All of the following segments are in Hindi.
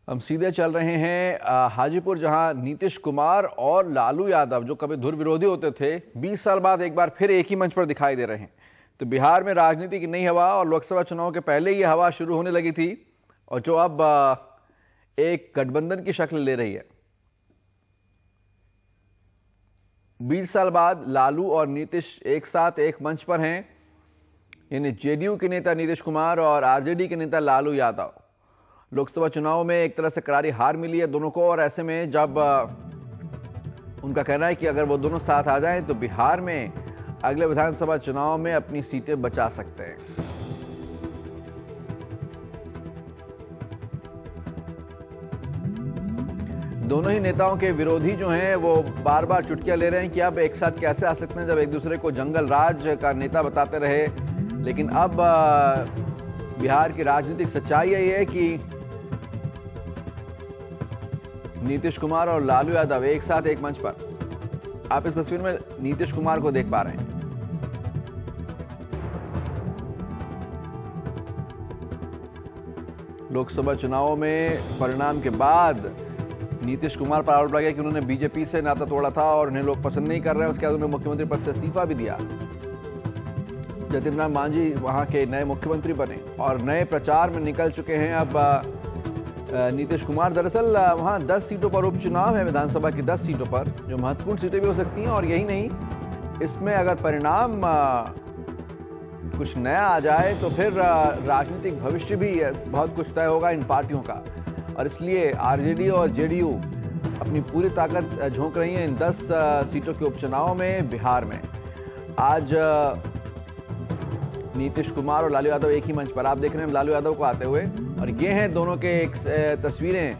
हम सीधे चल रहे हैं हाजीपुर, जहां नीतीश कुमार और लालू यादव जो कभी धुर विरोधी होते थे 20 साल बाद एक बार फिर एक ही मंच पर दिखाई दे रहे हैं। तो बिहार में राजनीति की नई हवा और लोकसभा चुनाव के पहले ये हवा शुरू होने लगी थी और जो अब एक गठबंधन की शक्ल ले रही है। 20 साल बाद लालू और नीतीश एक साथ एक मंच पर हैं, यानी जेडीयू के नेता नीतीश कुमार और आरजेडी के नेता लालू यादव। लोकसभा चुनाव में एक तरह से करारी हार मिली है दोनों को, और ऐसे में जब उनका कहना है कि अगर वो दोनों साथ आ जाएं तो बिहार में अगले विधानसभा चुनाव में अपनी सीटें बचा सकते हैं। दोनों ही नेताओं के विरोधी जो हैं वो बार बार चुटकियां ले रहे हैं कि अब एक साथ कैसे आ सकते हैं, जब एक दूसरे को जंगल राज का नेता बताते रहे। लेकिन अब बिहार की राजनीतिक सच्चाई यही है कि नीतीश कुमार और लालू यादव एक साथ एक मंच पर। आप इस तस्वीर में नीतीश कुमार को देख पा रहे हैं। लोकसभा चुनाव में परिणाम के बाद नीतीश कुमार पर आरोप लगा कि उन्होंने बीजेपी से नाता तोड़ा था और उन्हें लोग पसंद नहीं कर रहे हैं। उसके बाद उन्होंने मुख्यमंत्री पद से इस्तीफा भी दिया। जतिन राम मांझी वहां के नए मुख्यमंत्री बने और नए प्रचार में निकल चुके हैं अब नीतीश कुमार। दरअसल वहां 10 सीटों पर उपचुनाव है, विधानसभा की 10 सीटों पर, जो महत्वपूर्ण सीटें भी हो सकती हैं। और यही नहीं, इसमें अगर परिणाम कुछ नया आ जाए तो फिर राजनीतिक भविष्य भी बहुत कुछ तय होगा इन पार्टियों का। और इसलिए आरजेडी और जेडीयू अपनी पूरी ताकत झोंक रही हैं इन 10 सीटों के उपचुनाव में बिहार में। आज नीतीश कुमार और लालू यादव एक ही मंच पर, आप देख रहे हैं लालू यादव को आते हुए, और ये हैं दोनों के एक तस्वीरें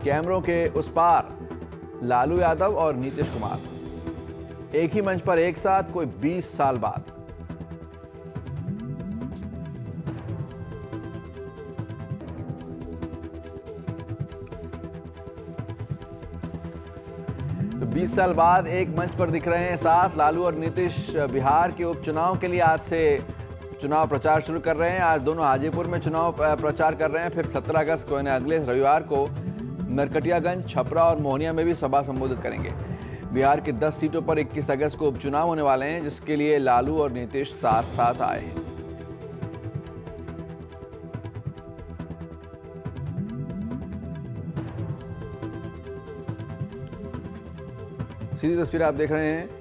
कैमरों के उस पार, लालू यादव और नीतीश कुमार एक ही मंच पर एक साथ, कोई 20 साल बाद। तो 20 साल बाद एक मंच पर दिख रहे हैं साथ लालू और नीतीश। बिहार के उपचुनाव के लिए आज से चुनाव प्रचार शुरू कर रहे हैं। आज दोनों हाजीपुर में चुनाव प्रचार कर रहे हैं, फिर 17 अगस्त को, यानी अगले रविवार को नरकटियागंज, छपरा और मोहनिया में भी सभा संबोधित करेंगे। बिहार की 10 सीटों पर 21 अगस्त को उपचुनाव होने वाले हैं, जिसके लिए लालू और नीतीश साथ साथ आए हैं। सीधी तस्वीर आप देख रहे हैं।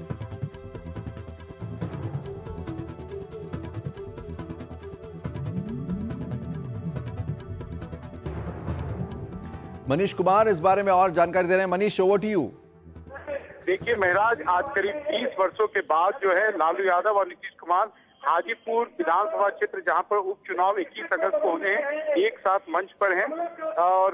मनीष कुमार इस बारे में और जानकारी दे रहे हैं। Manish, over to you. देखिए महराज, आज करीब 30 वर्षों के बाद जो है लालू यादव और नीतीश कुमार हाजीपुर विधानसभा क्षेत्र, जहां पर उपचुनाव 21 अगस्त को होने हैं, एक साथ मंच पर हैं और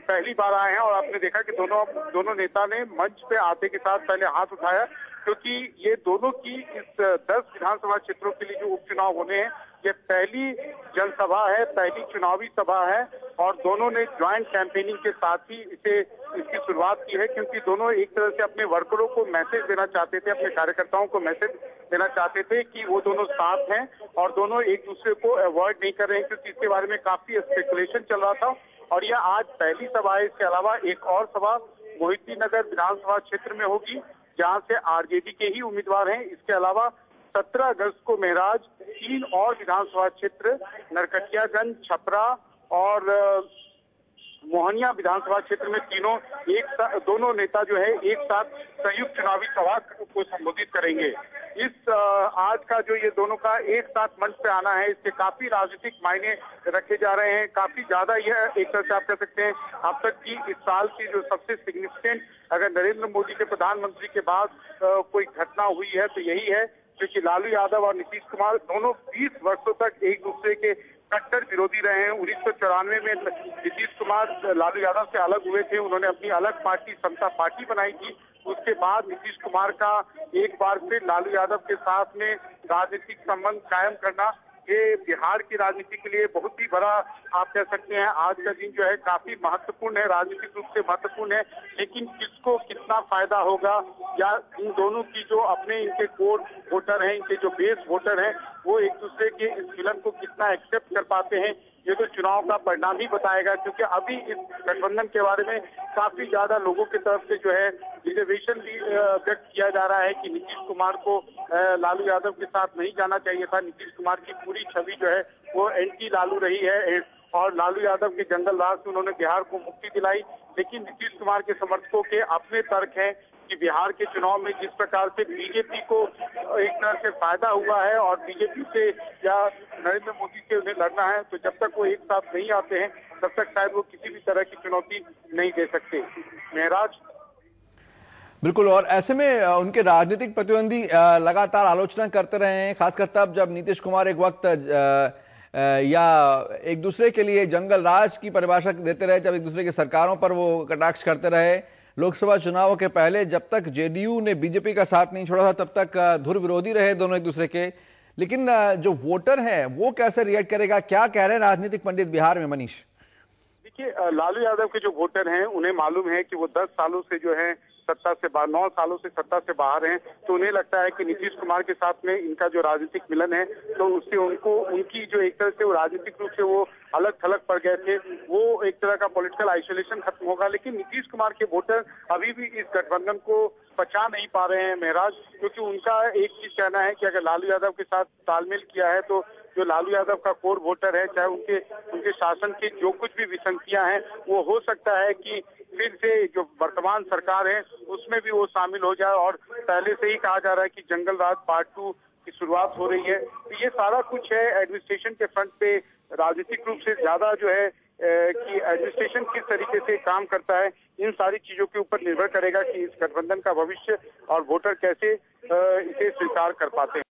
पहली बार आए हैं। और आपने देखा कि दोनों नेता ने मंच पे आते के साथ पहले हाथ उठाया, क्योंकि ये दोनों की इस 10 विधानसभा क्षेत्रों के लिए जो उपचुनाव होने हैं, ये पहली जनसभा है, पहली चुनावी सभा है। और दोनों ने ज्वाइंट कैंपेनिंग के साथ ही इसकी शुरुआत की है, क्योंकि दोनों एक तरह से अपने वर्करों को मैसेज देना चाहते थे, अपने कार्यकर्ताओं को मैसेज देना चाहते थे कि वो दोनों साथ हैं और दोनों एक दूसरे को अवॉइड नहीं कर रहे हैं, क्योंकि इसके बारे में काफी स्पेकुलेशन चल रहा था। और यह आज पहली सभा है। इसके अलावा एक और सभा मोहिद्दीनगर विधानसभा क्षेत्र में होगी, जहां से आरजेडी के ही उम्मीदवार हैं। इसके अलावा 17 अगस्त को महराज 3 और विधानसभा क्षेत्र, नरकटियागंज, छपरा और मोहनिया विधानसभा क्षेत्र में दोनों नेता जो है एक साथ संयुक्त चुनावी सभा को संबोधित करेंगे। इस आज का जो ये दोनों का एक साथ मंच पे आना है, इसके काफी राजनीतिक मायने रखे जा रहे हैं। काफी ज्यादा यह एक तरह से आप कह सकते हैं अब तक की इस साल की जो सबसे सिग्निफिकेंट, अगर नरेंद्र मोदी के प्रधानमंत्री के बाद कोई घटना हुई है तो यही है, क्योंकि लालू यादव और नीतीश कुमार दोनों 20 वर्षों तक एक दूसरे के कट्टर विरोधी रहे हैं। 1994 में नीतीश कुमार लालू यादव से अलग हुए थे, उन्होंने अपनी अलग पार्टी समता पार्टी बनाई थी। उसके बाद नीतीश कुमार का एक बार फिर लालू यादव के साथ में राजनीतिक संबंध कायम करना, ये बिहार की राजनीति के लिए बहुत ही बड़ा आप कह सकते हैं आज का दिन जो है काफी महत्वपूर्ण है, राजनीतिक रूप से महत्वपूर्ण है। लेकिन किसको कितना फायदा होगा या इन दोनों की जो अपने इनके कोर वोटर हैं, इनके जो बेस वोटर हैं, वो एक दूसरे के इस मिलन को कितना एक्सेप्ट कर पाते हैं, ये तो चुनाव का परिणाम ही बताएगा, क्योंकि अभी इस गठबंधन के बारे में काफी ज्यादा लोगों की तरफ से जो है रिजर्वेशन भी व्यक्त किया जा रहा है कि नीतीश कुमार को लालू यादव के साथ नहीं जाना चाहिए था। नीतीश कुमार की पूरी छवि जो है वो एंटी लालू रही है और लालू यादव के जंगल राज से उन्होंने बिहार को मुक्ति दिलाई। लेकिन नीतीश कुमार के समर्थकों के अपने तर्क हैं कि बिहार के चुनाव में जिस प्रकार से बीजेपी को एक तरह से फायदा हुआ है और बीजेपी से या नरेंद्र मोदी से उन्हें लड़ना है, तो जब तक वो एक साथ नहीं आते हैं तब तक शायद वो किसी भी तरह की चुनौती नहीं दे सकते। महराज बिल्कुल, और ऐसे में उनके राजनीतिक प्रतिद्वंदी लगातार आलोचना करते रहे हैं, खासकर तब जब नीतीश कुमार एक वक्त या एक दूसरे के लिए जंगल राज की परिभाषा देते रहे, जब एक दूसरे की सरकारों पर वो कटाक्ष करते रहे। लोकसभा चुनाव के पहले जब तक जेडीयू ने बीजेपी का साथ नहीं छोड़ा था तब तक धुर विरोधी रहे दोनों एक दूसरे के। लेकिन जो वोटर है वो कैसे रिएक्ट करेगा, क्या कह रहे हैं राजनीतिक पंडित बिहार में, मनीष? देखिए, लालू यादव के जो वोटर हैं उन्हें मालूम है कि वो 10 सालों से जो है सत्ता से बाहर, 9 सालों से सत्ता से बाहर हैं, तो उन्हें लगता है कि नीतीश कुमार के साथ में इनका जो राजनीतिक मिलन है तो उससे उनको उनकी जो एक तरह से वो राजनीतिक रूप से वो अलग थलग पड़ गए थे, वो एक तरह का पॉलिटिकल आइसोलेशन खत्म होगा। लेकिन नीतीश कुमार के वोटर अभी भी इस गठबंधन को पचा नहीं पा रहे हैं महराज, क्योंकि उनका एक चीज कहना है कि अगर लालू यादव के साथ तालमेल किया है तो जो लालू यादव का कोर वोटर है, चाहे उनके शासन की जो कुछ भी विसंगतियां हैं वो हो सकता है कि फिर से जो वर्तमान सरकार है उसमें भी वो शामिल हो जाए। और पहले से ही कहा जा रहा है कि जंगल राज पार्ट 2 की शुरुआत हो रही है। तो ये सारा कुछ है एडमिनिस्ट्रेशन के फ्रंट पे, राजनीतिक रूप से ज्यादा जो है कि एडमिनिस्ट्रेशन किस तरीके से काम करता है, इन सारी चीजों के ऊपर निर्भर करेगा कि इस गठबंधन का भविष्य और वोटर कैसे इसे स्वीकार कर पाते हैं।